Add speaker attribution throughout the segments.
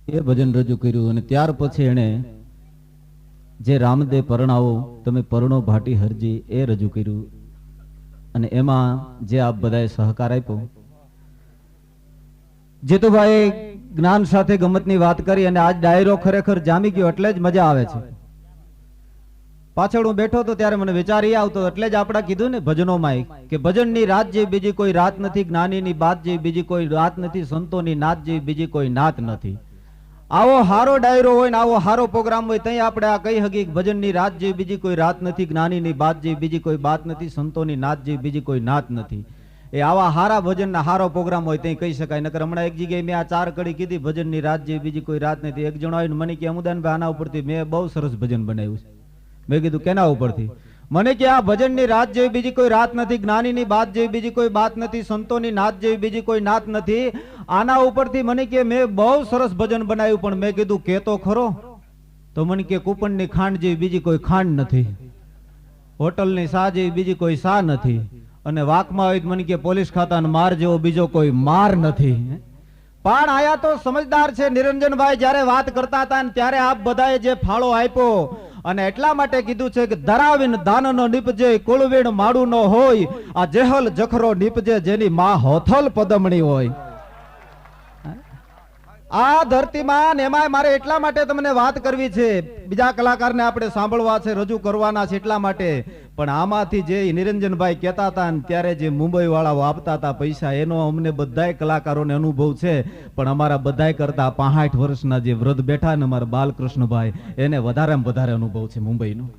Speaker 1: એ ભજન રજૂ કર્યું અને ત્યાર પછી એને જે રામદેવ પરણાવો તમે પરણો ભાટી હરજી એ રજૂ કર્યું અને એમાં જે આપ બધાએ સહકાર આપ્યો. જેતુભાઈ જ્ઞાન સાથે ગમતની વાત કરી અને આજ ડાયરો ખરેખર જામી ગયો એટલે જ મજા આવે છે. પાછળ હું બેઠો તો ત્યારે મને વિચાર એ આવતો એટલે જ આપણે કીધું ને ભજનોમાં કે ભજનની રાત જેવી બીજી કોઈ રાત નથી, જ્ઞાનીની બાત જેવી બીજી કોઈ રાત નથી, સંતોની નાત જેવી બીજી કોઈ નાત નથી. આવો હારો ડાયરો હોય ને આવો હારો પ્રોગ્રામ હોય ત્યાં આપણે આ કહી શકીએ કે ભજનની રાત જેવી બીજી કોઈ રાત નથી, જ્ઞાનીની બાત જેવી બીજી કોઈ બાત નથી, સંતોની નાત જેવી બીજી કોઈ નાત નથી. એ આવા હારા ભજનના હારો પ્રોગ્રામ હોય ત્યાં કહી શકાય. નકર હમણાં એક જગ્યાએ મેં આ 4 કડી કીધી ભજનની રાત જેવી બીજી કોઈ રાત નથી. એક જણો આવીને મને કે અમુદાનભાઈ આના ઉપરથી મેં બહુ સરસ ભજન બનાવ્યું છે. મેં કીધું કેના ઉપરથી? મને કે આ ભજનની રાત જેવી બીજી કોઈ રાત નથી, જ્ઞાનીની બાત જેવી બીજી કોઈ બાત નથી, સંતોની નાત જેવી બીજી કોઈ નાત નથી. આના ઉપરથી મને કે મેં બહુ સરસ ભજન બનાવ્યું. પણ મેં કીધું કે તો ખરો? તો મને કે કૂપનની ખાંડ જેવી બીજી કોઈ ખાંડ નથી, હોટલની સા જેવી બીજી કોઈ સા નથી, અને વાકમાં હોય મને કે પોલીસ ખાતાનો માર જેવો બીજો કોઈ માર નથી. પણ આયા તો સમજદાર છે નિરંજનભાઈ. જ્યારે વાત કરતા હતા ને ત્યારે આપ બધાએ જે ફાળો આપ્યો અને એટલા માટે કીધું છે કે ધરાવીન દાનનો નીપજે કુળવીણ માડું નો હોય, આ જેહલ જખરો નીપજે જેની માં હોથલ પદમણી હોય. આ ધરતીમાં એમાં મારે એટલા માટે તમને વાત કરવી છે, બીજા કલાકારને આપણે સાંભળવા છે, રજૂ કરવાના છે એટલા માટે. પણ આમાંથી જે નિરંજનભાઈ કહેતા હતા ને ત્યારે જે મુંબઈ વાળાઓ આપતા હતા પૈસા, એનો અમને બધાય કલાકારોને અનુભવ છે. પણ અમારા બધાય કરતા 65 વર્ષના જે વૃદ્ધ બેઠા ને અમારા બાલકૃષ્ણભાઈ, એને વધારેમાં વધારે અનુભવ છે મુંબઈનો.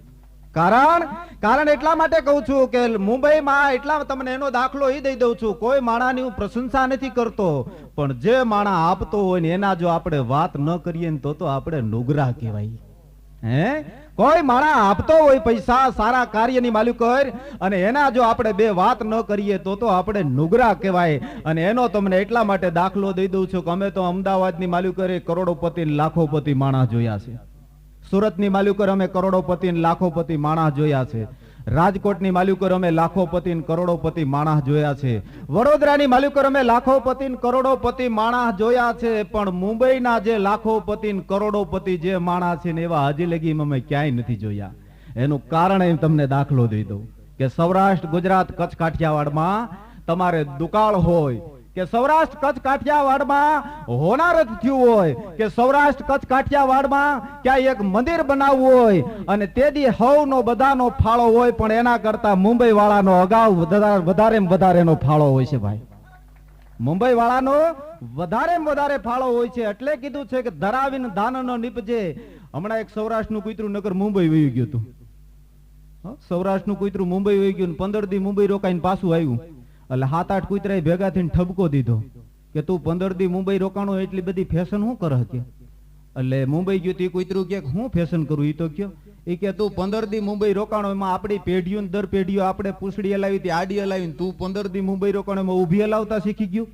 Speaker 1: કારણ એટલા માટે કહું છું કે મુંબઈમાં એટલા તમને એનો દાખલો એ દઈ દઉં છું. કોઈ માણાની હું પ્રશંસા નથી કરતો, પણ જે માણા આપતો હોય ને એના જો આપણે વાત ન કરીએ ને તો આપણે નુગરા કહેવાય. કોઈ માણા આપતો હોય પૈસા સારા કાર્યની માલિકોર, અને એના જો આપણે બે વાત ન કરીએ તો આપણે નુગરા કહેવાય. અને એનો તમને એટલા માટે દાખલો દઈ દઉં છું કે અમે તો અમદાવાદની માલિકોરે કરોડોપતિ લાખોપતિ માણસ જોયા છે. સુરતની માલિકોર અમે કરોડોપતિ લાખોપતિ માણસ જોયા છે. રાજકોટની માલિકોર અમે લાખોપતિ કરોડોપતિ માણસ જોયા છે. વડોદરાની માલિકોર અમે લાખોપતિ કરોડોપતિ માણસ જોયા છે. પણ મુંબઈના જે લાખોપતિ કરોડોપતિ જે માણસ છે ને એવા હજી લગી અમે ક્યાંય નથી જોયા. એનું કારણ તમને દાખલો દઈ દઉં કે સૌરાષ્ટ્ર, ગુજરાત, કચ્છ, કાઠિયાવાડમાં તમારે દુકાળ હોય કે સૌરાષ્ટ્ર કચ્છ કાઠિયાવાડમાં હોનારત થયું હોય કે સૌરાષ્ટ્ર કચ્છ કાઠિયાવાડમાં ક્યાંય એક મંદિર બનાવવું હોય અને તેથી હવનો બધાનો ફાળો હોય, પણ એના કરતા મુંબઈ વાળાનો અગાઉ વધારે ફાળો હોય છે ભાઈ. મુંબઈ વાળાનો વધારે ફાળો હોય છે. એટલે કીધું છે કે ધરાવીને દાનનો નીપજે. હમણાં એક સૌરાષ્ટ્રનું કૂતરું નકર મુંબઈ વહી ગયું હતું. સૌરાષ્ટ્રનું કૂતરું મુંબઈ વહી ગયું, 15 દી મુંબઈ રોકાઈને પાછું આવ્યું. એટલે 7-8 કૂતરાએ ભેગા થઈને ઠપકો દીધો કે તું 15 દી મુંબઈ રોકાણો એટલી બધી ફેશન શું કરે કે? એટલે મુંબઈ ગયું તે કૂતરું કે હું ફેશન કરું? એ તો કયો એ કે તું 15 દી મુંબઈ રોકાણો, એમાં આપણી પેઢીઓ દર પેઢીઓ આપણે પૂછડી હલાવી હતી, આડી હલાવી, તું 15 દી મુંબઈ રોકાણો એમાં ઊભી હલાવતા શીખી ગયું.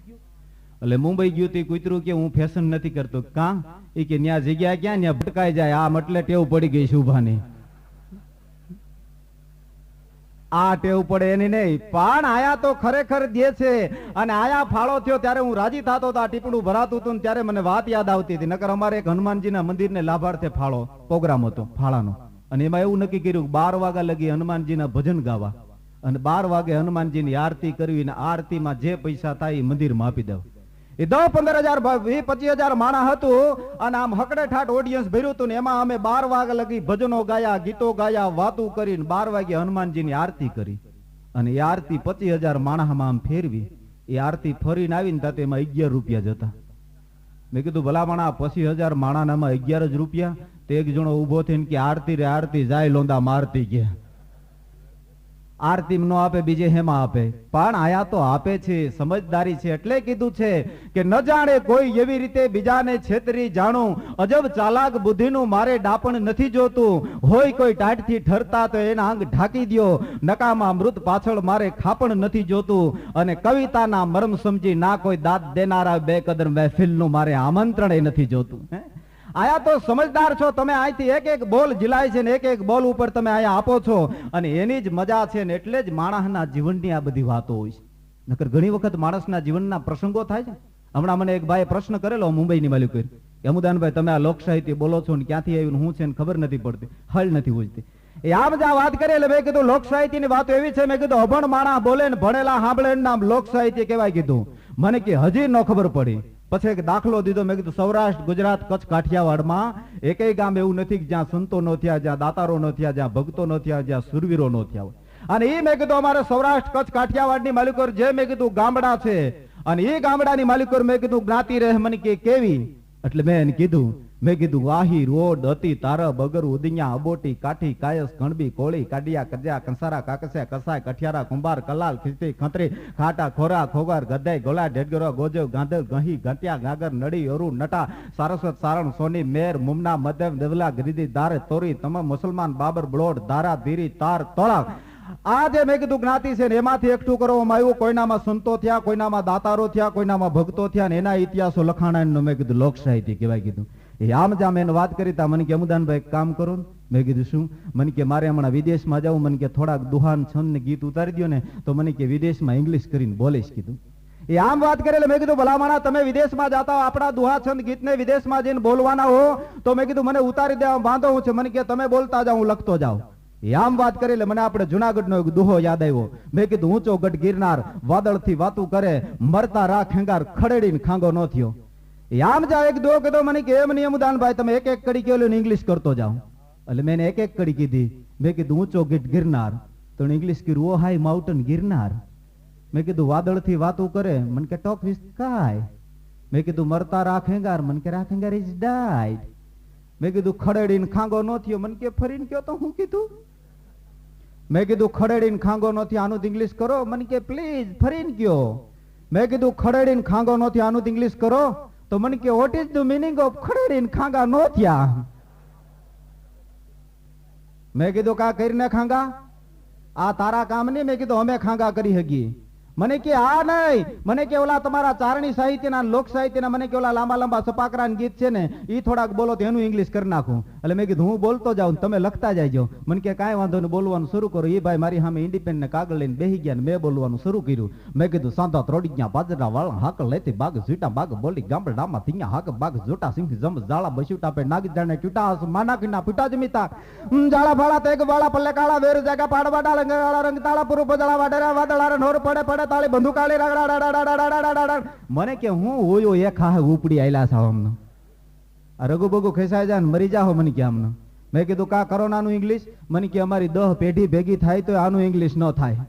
Speaker 1: એટલે મુંબઈ ગયું તે કૂતરું કે હું ફેશન નથી કરતો. કાં? એ કે ન્યા જગ્યા ક્યાં, ન્યા ભટકાઈ જાય. આમ એટલે ટેવ પડી ગઈ શુભાની. આ ટેવ પડે એની નહીં, પણ આયા તો ખરેખર દે છે. અને આયા ફાળો થયો ત્યારે હું રાજી થતો હતો. આ ટીપણું ભરાતું હતું ત્યારે મને વાત યાદ આવતી હતી. નકર અમારે એક હનુમાનજીના મંદિરને લાભાર્થે ફાળો પ્રોગ્રામ હતો ફાળાનો, અને એમાં એવું નક્કી કર્યું 12 વાગ્યા લગી હનુમાનજીના ભજન ગાવા અને 12 વાગે હનુમાનજીની આરતી કરવી, અને આરતીમાં જે પૈસા થાય એ મંદિરમાં આપી દેવા. એ 10-15 હજાર 20-25 હજાર માણસ હતું અને આમ હકડે ઠાઠ ઓડિયન્સ ભર્યું હતું. ને એમાં અમે 12 વાગ્યા લગી ભજનો ગાયા, ગીતો ગાયા, વાતું કરીને 12 વાગે હનુમાનજીની આરતી કરી. અને એ આરતી 25,000 માણસમાં આમ ફેરવી. એ આરતી ફરીને આવીને તાતે એમાં 11 રૂપિયા જતા. મેં કીધું ભલા માણા 25,000 માણાનામાં 11 જ રૂપિયા. તે એક જણો ઉભો થઈને કે આરતી રે આરતી જાય લોંદા મારતી કે આરતી નો આપે બીજે હેમાં આપે. પણ આયા તો આપે છે, સમજદારી છે. એટલે કીધું છે કે ન જાણે કોઈ એવી રીતે બીજાને છેતરી જાણું, અજબ ચાલાક બુદ્ધિનું મારે ડાપણ નથી જોતું. હોય કોઈ ટાઢથી ઠરતા તો એના અંગ ઢાંકી દ્યો, નકામા મૃત પાછળ મારે ખાપણ નથી જોતું. અને કવિતાના મર્મ સમજી ના કોઈ દાદ દેનારા બે કદર મહેફિલનું મારે આમંત્રણ નથી જોતું. આયા તો સમજદાર છો તમે. અહીંથી એક બોલ ઝીલાય છે ને એક બોલ ઉપર તમે આયા આપો છો, અને એની જ મજા છે ને. એટલે જ માણસના જીવનની આ બધી વાતો હોય છે. નકર ઘણી વખત માણસના જીવનના પ્રસંગો થાય છે. હમણાં મને એક ભાઈએ પ્રશ્ન કરેલો મુંબઈની માલિક યમુદાનભાઈ તમે આ લોક સાહિત્ય બોલો છો ને ક્યાંથી આવ્યું શું છે ને ખબર નથી પડતી, હલ નથી પૂછતી. એ આમ જ આ વાત કરે એટલે મેં કીધું લોક સાહિત્યની વાતો એવી છે, મેં કીધું અભણ માણા બોલે ને ભણેલા સાંભળે નામ લોક સાહિત્ય કહેવાય કીધું. મને કે હજી ન ખબર પડી. પછી એક દાખલો દીધો, મેં કીધું સૌરાષ્ટ્ર, ગુજરાત, કચ્છ, કાઠિયાવાડમાં એકેય ગામ એવું નથી જ્યાં સંતો ન થયા, જ્યાં દાતારો ન થયા, જ્યાં ભક્તો ન થયા, જ્યાં સુરવીરો ન થયા હોય. અને એ મેં કીધું અમારે સૌરાષ્ટ્ર, કચ્છ, કાઠિયાવાડની માલિકો જે મેં કીધું ગામડા છે, અને એ ગામડાની માલિકો મેં કીધું જ્ઞાતિ રહે મને કે કેવી. એટલે મેં એને કીધું, મેં કીધું વાહી, રોડ, અતિ, તાર, બગર, ઉદિયા, અબોટી, કાઠી, કાયસ, કણબી, કોળી, કાડિયા, કરજા, કંસારા, કાકસિયા, કસાય, કઠિયારા, કુંભાર, કલાલ, ખીચડી, ખંત્રી, ખાટા, ખોરા, ખોગાર, ગદાઈ, ગોલા, ઢેડગરો, ગોજવ, ગાંધલ, ગહી, ઘંટિયા, ગાગર, નડી, અરુ, નટા, સારસ્વત, સારણ, સોની, મેર, મુમના, મધ્યમ, દેવલા, ગરીદી, દાર, તોરી, તમામ મુસલમાન, બાબર, બ્લોડ, ધારા, ધીરી, તાર, તોળા. આ જે મેં કીધું જ્ઞાતિ છે ને એમાંથી એકઠું કરવામાં આવ્યું. કોઈનામાં સંતો થયા, કોઈનામાં દાતારો થયા, કોઈનામાં ભક્તો થયા, એના ઇતિહાસો લખાણા. મેં કીધું લોક સાહિત્ય કહેવાય કીધું. એ આમ જ આમ એને વાત કરી તા. મને કે યમુદાનભાઈ કામ કરો. મેં કીધું શું? મને કે મારે હમણાં વિદેશમાં જવું, મને કે થોડાક દુહાન છંદ ને ગીત ઉતારી દો ને તો મને કે વિદેશમાં ઇંગ્લિશ કરીને બોલીશ કીધું. એ આમ વાત કરે એટલે મેં કીધું ભલામણા તમે વિદેશમાં જતા હો, આપણા દુહા છંદ ગીતને વિદેશમાં જઈને બોલવાના હો તો મેં કીધું મને ઉતારી દેવા વાંધો હું છે. મને કે તમે બોલતા જાઓ, હું લખતો જાઉં. આમ વાત કરી એટલે મને આપણે જુનાગઢનો એક દુહો યાદ આવ્યો. મેં કીધું ઊંચો ગઢ ગિરનાર, વાદળથી વાતું કરે, મરતા રા ખેંગાર, ખડેડીને ખાંગો ન થયો. આમ જાવ એક દુહો કીધો. મને કે એમ નહીં યમુદાનભાઈ, તમે એક એક કડી કહેલું ને ઇંગ્લિશ કરતો જાઓ. એટલે મેં એક એક કડી કીધી. મેં કીધું ઊંચો ગઢ ગિરનાર, તો ઇંગ્લિશ કીધું ઓ હાઈ માઉન્ટેન ગિરનાર. મેં કીધું વાદળથી વાતું કરે, મને કે ટોક વિથ સ્કાય. મેં કીધું મરતા રા ખેંગાર, મને કે રા ખેંગાર ઇઝ ડાઈડ. મેં કીધું ખડેડીને ખાંગો ન થયો, મને કે ફરીને કયો તો હું કીધું. મેં કીધું ખડેડીને ખાંગો નથી, આનું ઇંગ્લિશ કરો. મને કે પ્લીઝ ફરીને કયો. મેં કીધું ખડેડીને ખાંગો નથી, આનું ઇંગ્લિશ કરો. તો મને કે what is the meaning of ખડેડીને ખાંગા નો થયા. મેં કીધું કા કરીને ખાંગા, આ તારા કામ નહીં. મેં કીધું અમે ખાંગા કરી હગી. મને કે આ નહીં, મને કે ઓલા તમારા ચારણી સાહિત્યના, લોક સાહિત્યના, મને કે ઓલા લાંબા લાંબા સપાકરા ગીત છે ને એ થોડાક બોલો તો એનું ઇંગ્લિશ કરી નાખું. એટલે મેં કીધું હું બોલતો જાઉં, તમે લખતા જાયજો. મને કે કાંઈ વાંધો નહીં, બોલવાનું શરૂ કરો. એ ભાઈ મારી સામે ઇન્ડિપેન્ડન્ટ કાગળ લઈને બેસી ગયા ને મેં બોલવાનું શરૂ કર્યું. મેં કીધું સાંધા ત્રોડી ગયા બાજરા વાળા હાક લેતી બાગ ઝૂટા બાગ બોલી ગામડામાં થીયા હાક બાગ ઝૂટા સિંહ જમ જાળા બસુટા પે નાગ જાણે ચૂટા માનાકીના પીટા જમીતા જાળા ભાળા તેગ વાળા પલ્લે કાળા વેર જાગા પાડવા ડાળા રંગ તાળા પૂરું બદળા વાડરા વાદળા નોર પડે પડે તાળી બંધુ કાળી રગડા. મને કે હું હોયો એક હા ઉપડી આયલા સાવ અમને આ રઘુ બગુ ખેસાઈ જાય ને મરી જાઓ. મને કે આમને. મેં કીધું કા કરોનાનું ઇંગ્લિશ. મને કે અમારી 10 પેઢી ભેગી થાય તો આનું ઇંગ્લિશ ન થાય.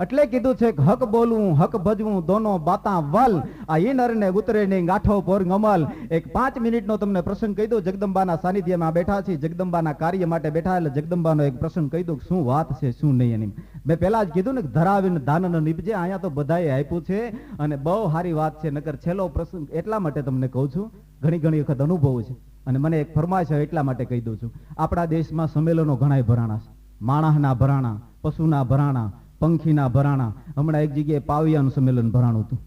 Speaker 1: એટલે કીધું છે હક બોલવું, હક ભજવું, દોનો બાતા વલ. આ ઈનર ને ઉતરે નહીં ગાંઠો પોર ગમલ. એક 5 મિનિટનો તમને પ્રસંગ કહી દઉં. જગદંબાના સાનિધ્યમાં બેઠા છીએ, જગદંબાના કાર્ય માટે બેઠા. એટલે જગદંબાનો એક પ્રસંગ કહી દઉં શું વાત છે શું નહીં એની. મેં પહેલા જ કીધું ને ધરાવીને દાન ન નીપજે. અહીંયા તો બધાએ આપ્યું છે અને બહુ સારી વાત છે. નકર છેલ્લો પ્રસંગ એટલા માટે તમને કહું છું, ઘણી ઘણી વખત અનુભવ છે અને મને એક ફરમાઈશ છે એટલા માટે કહી દઉં છું. આપણા દેશમાં સંમેલનો ઘણાય ભરાણા છે. માણસના ભરાણા, પશુના ભરાણા, પંખીના ભરાણા. હમણાં એક જગ્યાએ પાવિયાનું સંમેલન ભરાણું હતું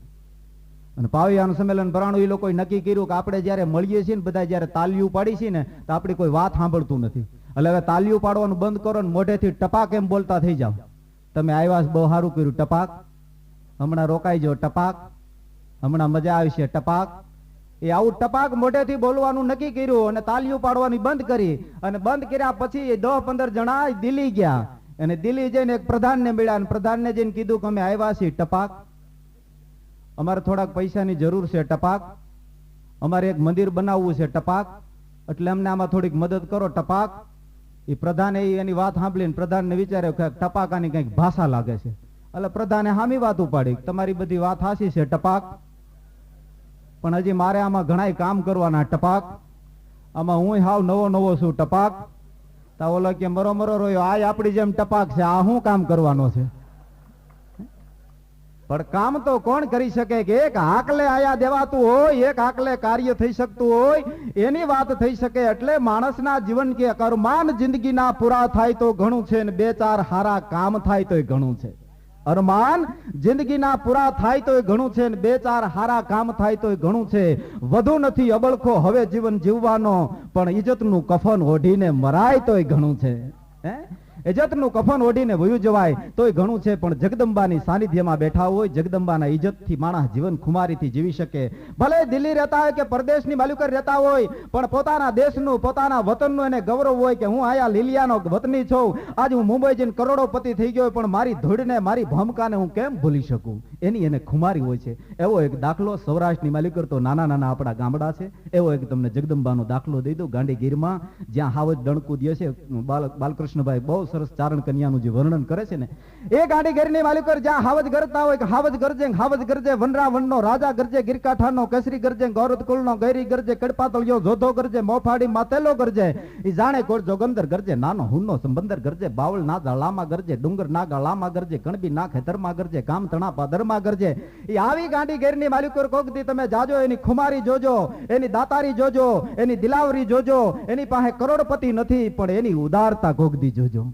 Speaker 1: અને પાવિયાનું સંમેલન ભરાણું એ લોકોએ નક્કી કર્યું કે આપણે જયારે મળીએ છીએ ને બધા જયારે તાલીઓ પાડી છીએ ને તો આપણી કોઈ વાત સાંભળતું નથી. એટલે હવે તાલીઓ પાડવાનું બંધ કરો ને મોઢેથી ટપાક એમ બોલતા થઈ જાવ. તમે આવ્યા બહુ સારું કર્યું ટપાક, હમણાં રોકાઈ જાઓ ટપાક, હમણાં મજા આવશે ટપાક. એ આવું ટપાક મોઢેથી બોલવાનું નક્કી કર્યું અને તાલીઓ પાડવાની બંધ કરી. અને બંધ કર્યા પછી 10-15 જણા દિલ્હી ગયા અને દિલ્હી જઈને એક પ્રધાનને મળ્યા અને પ્રધાનને જઈને કીધું કે અમે આવ્યા છીએ ટપાક, અમારે થોડાક પૈસાની જરૂર છે ટપાક, અમારે એક મંદિર બનાવવું છે ટપાક, એટલે અમને આમાં થોડીક મદદ કરો ટપાક. એ પ્રધાને એની વાત સાંભળીને પ્રધાનને વિચાર્યો કે ટપાકાની કંઈક ભાષા લાગે છે. એટલે પ્રધાને હામી વાત ઉપાડી, તમારી બધી વાત હાસી છે ટપાક, પણ હજી મારે આમાં ઘણાય કામ કરવાના ટપાક, આમાં હું હાવ નવો નવો છું ટપાક. તા ઓલો કે મરો મરો રોયો, આ આપણી જેમ ટપાક છે, આ શું કામ કરવાનો છે? પણ કામ તો કોણ કરી શકે કે એક આકલે આયા દેવાતું હોય, એક આકલે કાર્ય થઈ શકતું હોય એની વાત થઈ શકે. એટલે માણસના જીવન કે અરમાન જિંદગીના પૂરા થાય તો ઘણું છે ને 2-4 હારા કામ થાય તો ઘણું છે. અરમાન જિંદગીના પૂરા થાય તો ઘણું છે ને 2-4 હારા કામ થાય તો ઘણું છે. વધુ નથી અબળખો હવે જીવન જીવવાનો, પણ ઇજ્જતનું કફન ઓઢીને મરાય તો ઘણું છે. ઇજ્જતનું કફન ઓઢીને વયું જવાય તોય ઘણું છે, પણ જગદંબાની સાનિધ્યમાં બેઠા હોય, જગદંબાના ઇજ્જતથી માણસ જીવન ખુમારીથી જીવી શકે. ભલે દિલ્હી રહેતા હોય કે પરદેશની માલિકર રહેતા હોય, પણ પોતાના દેશનું, પોતાના વતનનું એને ગૌરવ હોય કે હું આયા લીલિયાનો વતની છું. આજ હું મુંબઈ જઈને કરોડોપતિ થઈ ગયો, પણ મારી ધૂળને, મારી ભમકાને હું કેમ ભૂલી શકું? એની એને ખુમારી હોય છે. એવો એક દાખલો સૌરાષ્ટ્રની માલિકર તો નાના નાના આપણા ગામડા છે. એવો એક તમને જગદંબાનો દાખલો દઈ દઉં. ગાંડીગીરમાં જ્યાં હાવજ દણકુ દે છે, બાલકૃષ્ણભાઈ બહુ સરસ ચારણ કન્યાનું જે વર્ણન કરે છે ને, એ ગાંડીગીરની માલિકર જ્યાં હાવજ ગરજતા હોય કે હાવજ ગરજે વનરા વનનો રાજા ગરજે, ગીરકાઠાનો કેસરી ગરજે, ગૌરત કુળનો ગૈરી ગરજે, કડપાતળિયો જોધો ગરજે, મોફાડી માતેલો ગરજે, ઈ જાણે કોર જોગંદર ગરજે, નાનો હુન્નો સંબંદર ગરજે, બાવળ નાગા લામા ગરજે, ડુંગર નાગા લામા ગરજે, કણબી ના ખેતરમાં ગરજે, કામ તણા પાદરમાં ગરજે. ઈ આવી ગાંડીગીરની માલિકર કોકદી તમે જાજો, એની ખુમારી જોજો, એની દાતારી જોજો, એની દિલાવરી જોજો. એની પાસે કરોડપતિ નથી, પણ એની ઉદારતા કોકદી જોજો.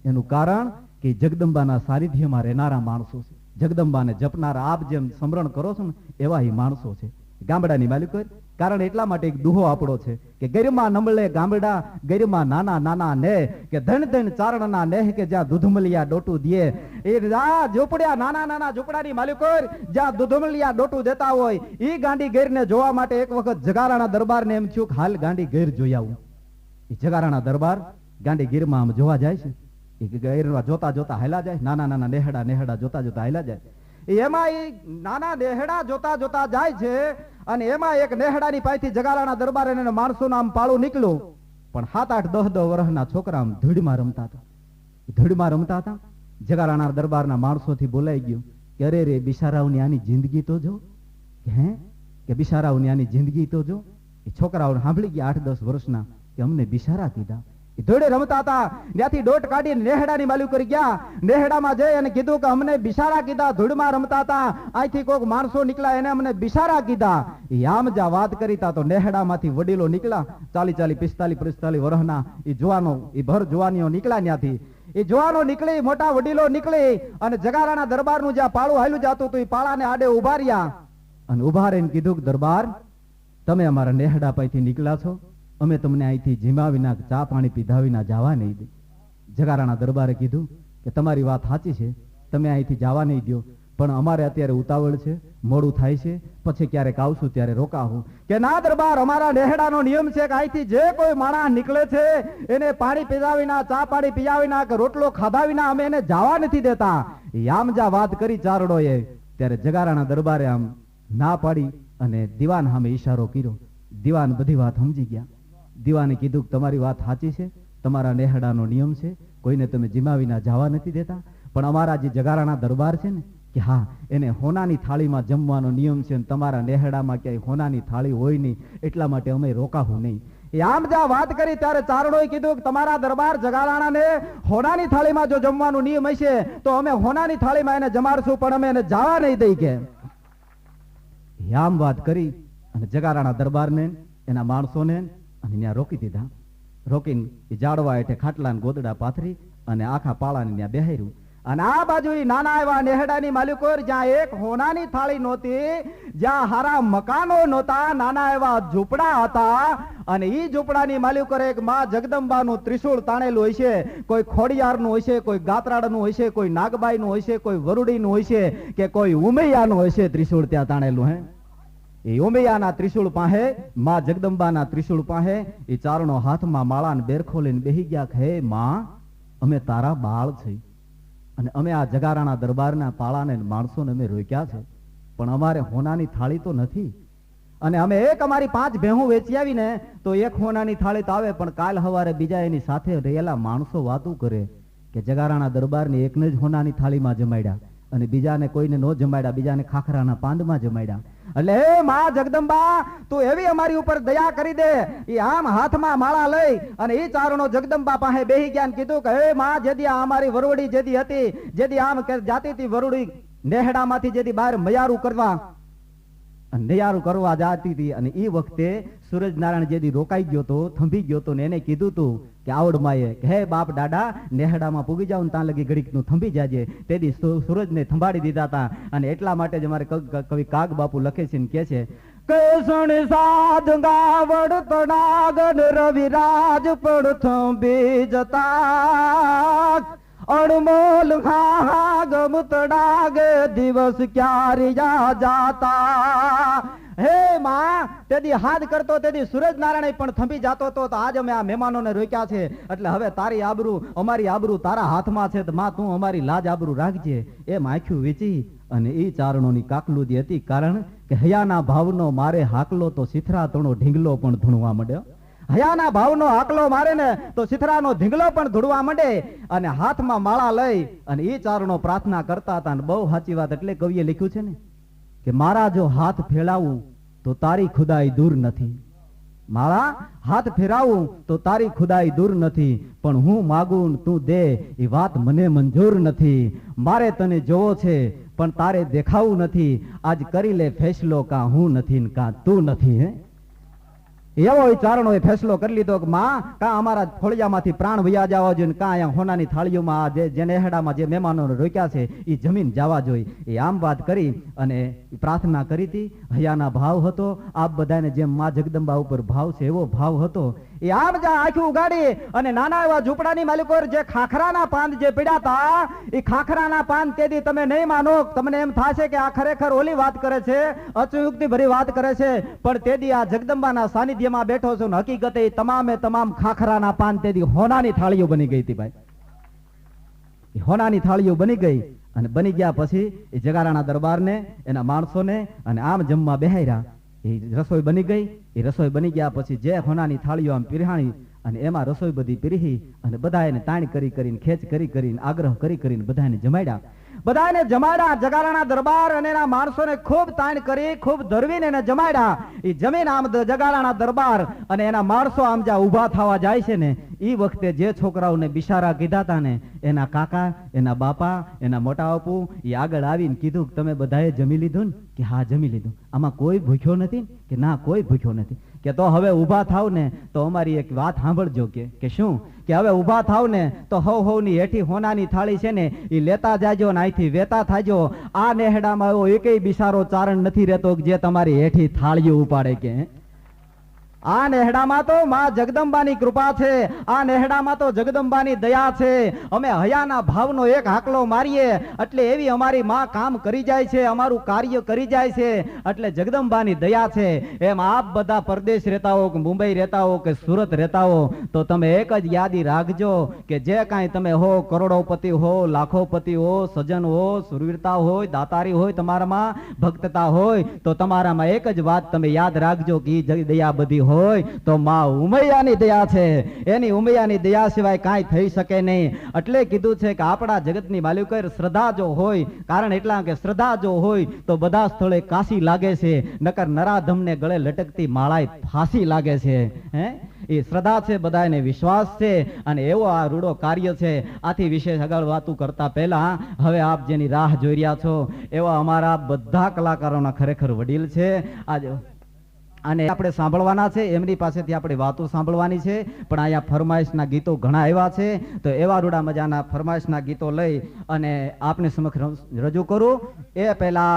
Speaker 1: એનું કારણ કે જગદંબાના સાનિધ્યમાં રહેનારા માણસો છે. જગદંબાને જપનારા આપ જેમ સ્મરણ કરો છો ને, એવા એ માણસો છે ગામડાની માલિકો. કારણ એટલા માટે એક દુહો આપણો છે કે ગરિમા નમળે ગામડા, ગરિમા નાના નાના ને, કે ધન ધન ચારણના નેહ, કે જ્યાં દૂધમલિયા ડોટું દે. એ ઝૂંપડ્યા, નાના નાના ઝૂંપડાની માલિકો જ્યાં દૂધમલિયા ડોટું દેતા હોય, ઈ ગાંડી ગેરને જોવા માટે એક વખત જગારાણા દરબારને એમ થયું કે હાલ ગાંડી ગેર જોઈ આવું. એ જગારાણા દરબાર ગાંડી ગીરમાં આમ જોવા જાય છે. એ ગેરમાં જોતા જોતા હાલ્યા જાય, નાના નાના નેહડા જોતા જોતા હાલ્યા જાય. એમાં એ નાના નેહડા જોતા જોતા જાય છે, અને એમાં એક નેહડાની પાસેથી જગારાણા દરબાર એને માણસોનું આમ પાળું નીકળ્યું. પણ 7, 8, 10 વર્ષના છોકરા આમ ધૂળમાં રમતા હતા. ધૂળમાં રમતા હતા. જગારાણા દરબારના માણસોથી બોલાઈ ગયું કે અરે રે, બિચારાઓની આની જિંદગી તો જો, કે બિચારાઓની આની જિંદગી તો જો. એ છોકરાઓને સાંભળી ગયા 8, 10 વર્ષના, કે અમને બિચારા કીધા. ધોળે રમતા હતા, ત્યાંથી ડોટ કાઢીને નેહડાની માલુ કરી ગયા. નેહડામાં જઈ અને કીધું કે અમને બિસારા કીધા. ધૂળમાં રમતા હતા, અહીંથી કોઈક માણસો નીકળ્યા, એને અમને બિસારા કીધા. આમ જા વાત કરીતા તો નેહડામાંથી વડીલો નીકળ્યા, 40, 45, 45 વર્ષના. એ જુવાનો, એ ભર જુવાનીઓ નીકળ્યા ત્યાંથી. એ જુવાનો નીકળી, મોટા વડીલો નીકળી, અને જગારાના દરબારનું જ્યાં પાળું હાલ્યું જતું હતું, એ પાળાને આડે ઉભા રહ્યા. અને ઉભા રહીને કીધું કે દરબાર, તમે અમારા નેહડા પાસેથી નીકળ્યા છો, અમે તમને અહીંથી જીમા વિના, ચા પાણી પીધા વિના જવા નહીં દે. જગારાણા દરબારે કીધું કે તમારી વાત સાચી છે, તમે અહીંથી જવા નહીં દો, પણ અમારે અત્યારે ઉતાવળ છે, મોડું થાય છે, પછી ક્યારેક આવશું ત્યારે રોકાવું. કે ના દરબાર, અમારા નેહડાનો નિયમ છે કે અહીંથી જે કોઈ માણસ નીકળે છે એને પાણી પીધા વિના, ચા પાણી પીયા વિના, કે રોટલો ખાધા વિના અમે એને જવા નથી દેતા. આમ જા વાત કરી ચારડોએ, ત્યારે જગારાણા દરબારે આમ ના પાડી અને દીવાન સામે ઈશારો કર્યો. દીવાન બધી વાત સમજી ગયા. દીવાને કીધું કે તમારી વાત સાચી છે, તમારા નેહડાનો નિયમ છે, કોઈને તમે જીમા વિના જવા નથી દેતા, પણ અમારા જે જગારાણા દરબાર છે ને, કે હા, એને હોનાની થાળીમાં જમવાનો નિયમ છે, અને તમારા નેહડામાં ક્યાંય હોનાની થાળી હોય નહીં, એટલા માટે અમે રોકાવું નહીં. આમ જા વાત કરી ત્યારે ચારણોએ કીધું કે તમારા દરબાર જગારાણાને હોનાની થાળીમાં જો જમવાનો નિયમ હશે તો અમે હોનાની થાળીમાં એને જમાડશું, પણ અમે એને જવા નહીં દઈ. કે આમ વાત કરી અને જગારાણા દરબારને, એના માણસોને અને ત્યાં રોકી દીધા. રોકીને એ જાડવા એટલે ખાટલા ગોદડા પાથરી અને આખા પાળાને ત્યાં બેહાર્યું. અને આ બાજુ નાના એવા નેહડાની માલિકો, જ્યાં એક હોનાની થાળી નહોતી, જ્યાં હારા મકાનો નહોતા, નાના એવા ઝૂંપડા હતા, અને ઈ ઝૂંપડાની માલિકો એક માં જગદંબાનું ત્રિશૂળ તાણેલું હોય છે. કોઈ ખોડિયારનું હોય છે, કોઈ ગાત્રાડનું હોય છે, કોઈ નાગબાઈનું હોય છે, કોઈ વરુડીનું હોય છે, કે કોઈ ઉમૈયાનું હોય છે ત્રિશૂળ ત્યાં તાણેલું. એ ઉમૈયાના ત્રિશૂળ પાસે, માં જગદંબાના ત્રિશૂળ પાસે એ ચારણો હાથમાં માળાને બેરખો લઈને બેહી ગયા કે હે માં, અમે તારા બાળ છે, અને અમે આ જગારાણા દરબારના પાળાને માણસોને અમે રોક્યા છે, પણ અમારે હોનાની થાળી તો નથી, અને અમે એક અમારી 5 ભેહું વેચી આવીને તો એક હોનાની થાળી તો આવે, પણ કાલ સવારે બીજા એની સાથે રહેલા માણસો વાતું કરે કે જગારાણા દરબારને એકને જ હોનાની થાળીમાં જમાડ્યા, અને બીજાને કોઈને ન જમાડ્યા, બીજાને ખાખરાના પાંદમાં જમાડ્યા. એટલે હે માં જગદંબા, તું એવી અમારી ઉપર દયા કરી દે. એ આમ હાથમાં માળા લઈ અને એ ચારણો જગદંબા પાસે બેહી ગયા ને કીધું કે હે માં, જેદી અમારી વરુડી જેદી હતી, જેદી આમ જાતી હતી વરુડી નેહડામાંથી, જેદી બહાર મયારું કરવા જાતી હતી, અને એ વખતે સૂરજનારાયણ જેદી રોકાઈ ગયો તો, થંભી ગયો તો, ને એને કીધું તું કે આવડ માએ હે બાપ દાડા, નેહડામાં પૂગી જાવ ને ત્યાં લગી ઘડીકનું થંભી જાજે. તેથી સૂરજને થંભાડી દીધા હતા. અને એટલા માટે જ અમારે કવિ કાગ બાપુ લખે છે ને કે છે કેસણ સાધ ગાવડ તડાગન રવિરાજ પડથું બીજતા અણમોલ હા ગમ તડાગે દિવસ ક્યારિયા જાતા હે માં તેદી હાથ કરતો તેદી સૂરજ નારાયણ પણ થંભી જાતો તો આજ અમે આ મહેમાનોને રોક્યા છે એટલે હવે તારી આબરૂ અમારી આબરૂ તારા હાથમાં છે તો માં તું અમારી લાજ આબરૂ રાખજે એમ આંખ્યું વીચી અને એ ચારણોની કાકલુદી હતી કારણ કે હયાના ભાવનો મારે હાકલો તો સિથરા તણો ઢીંગલો પણ ધૂણવા માંડ્યો હયાના ભાવનો હાકલો મારે ને તો સિથરાનો ઢીંગલો પણ ધૂળવા માંડે અને હાથમાં માળા લઈ અને એ ચારણો પ્રાર્થના કરતા હતા અને બહુ સાચી વાત એટલે કવિએ લખ્યું છે ને કે મારા જો હાથ ફેલાવું તો તારી ખુદાઈ દૂર નથી મારા હાથ ફેરાવું તો તારી ખુદાઈ દૂર નથી પણ હું માગું તું દે એ વાત મને મંજૂર નથી મારે તને જોવો છે પણ તારે દેખાવું નથી આજ કરી લે ફેસલો કાં હું નથી ને કાં તું નથી હે એવો ચારણોએ ફેસલો કરી લીધો કે માં કાં અમારા ફળિયામાંથી પ્રાણ વયા જવા જોઈએ કાં અહીંયા હોનાની થાળીઓમાં જે નેહડામાં જે મહેમાનોને રોક્યા છે એ જમીન જવા જોઈએ એ આમ વાત કરી અને પ્રાર્થના કરી હતી હયાના ભાવ હતો આપ બધાને જેમ માં જગદંબા ઉપર ભાવ છે એવો ભાવ હતો એ આમ જા આંખું ઉગાડી અને નાના એવા ઝૂંપડાની માલિકો જે ખાખરાના પાન જે પીડ્યા હતા એ ખાખરાના પાન તેથી તમે નહીં માનો તમને એમ થશે કે આ ખરેખર ઓલી વાત કરે છે અચયુક્તિ ભરી વાત કરે છે પણ તેથી આ જગદંબાના સાનિધ્યમાં બેઠો છું હકીકતે તમામે તમામ ખાખરાના પાન તેથી હોનાની થાળીઓ બની ગઈ હતી ભાઈ હોનાની થાળીઓ બની ગઈ અને બની ગયા પછી એ જગારાના દરબારને એના માણસોને અને આમ જમવા બેહાર્યા એ રસોઈ બની ગઈ એ રસોઈ બની ગયા પછી જે હોનાની થાળીઓ આમ પીરહાણી અને એમાં રસોઈ બધી પીરહી અને બધા એને તાણ કરી કરીને ખેંચ કરી કરીને આગ્રહ કરી કરીને બધાને જમાડ્યા જગારાના દરબાર અને એના માણસોને ખૂબ તાણ કરી ખૂબ ધરવીને એને જમાડ્યા એ જમીન આમ જગારાના દરબાર અને એના માણસો આમ જ્યાં ઊભા થવા જાય છે ને એ વખતે જે છોકરાઓને બિશારા કીધા હતા ને એના કાકા એના બાપા એના મોટા બાપુ એ આગળ આવીને કીધું કે તમે બધાએ જમી લીધું ને કે હા જમી લીધું આમાં કોઈ ભૂખ્યો નથી કે ના કોઈ ભૂખ્યો નથી કે તો હવે ઊભા થાવ ને તો અમારી એક વાત સાંભળજો કે શું કે હવે ઊભા થાવ ને તો હવની હેઠી હોનાની થાળી છે ને એ લેતા જાજો ને અહીંથી વેતા થાજો આ નેહડામાં એવો એકેય બિસારો ચારણ નથી રહેતો જે તમારી હેઠી થાળીઓ ઉપાડે કે આ નેહડામાં તો માં જગદંબાની કૃપા છે આ નેહડામાં તો જગદંબાની દયા છે અમે હયાના ભાવનો એક હાકલો મારીએ એટલે એવી અમારી માં કામ કરી જાય છે અમારું કાર્ય કરી જાય છે એટલે જગદંબાની દયા છે એમ આપ બધા પરદેશ રહેતા હો કે મુંબઈ રહેતા હો કે સુરત રહેતા હો તો તમે એક જ યાદી રાખજો કે જે કાંઈ તમે હો કરોડોપતિ હો લાખોપતિ હો સજ્જન હો સુરવીરતા હોય દાતારી હોય તમારામાં ભક્તતા હોય તો તમારામાં એક જ વાત તમે યાદ રાખજો કે એ દયા બધી હોય તો માં ઉમૈયાની દયા છે એની ઉમૈયાની દયા સિવાય કાંઈ થઈ શકે નહીં એટલે કીધું છે કે આપણા જગતની માલિકો શ્રદ્ધા જો હોય કારણ એટલા કે શ્રદ્ધા જો હોય તો બધા સ્થળે કાશી લાગે છે નકર નરાધમને ગળે લટકતી માળાએ ફાંસી લાગે છે હે એ શ્રદ્ધા છે બધાને વિશ્વાસ છે અને એવો આ રૂડો કાર્ય છે આથી વિશેષ આગળ વાતું કરતા પહેલા હવે આપ જેની રાહ જોઈ રહ્યા છો એવા અમારા બધા કલાકારોના ખરેખર વડીલ છે આજે અને આપણે સાંભળવાના છે એમની પાસેથી આપણે વાતો સાંભળવાની છે પણ અહીંયા ફરમાઈશના ગીતો ઘણા એવા છે તો એવા રૂડા મજાના ફરમાઈશના ગીતો લઈ અને આપને સમક્ષ રજૂ કરું એ પહેલા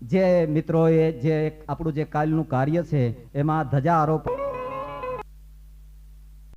Speaker 1: જે મિત્રોએ જે આપણું જે કાલનું કાર્ય છે એમાં ધજા આરોપ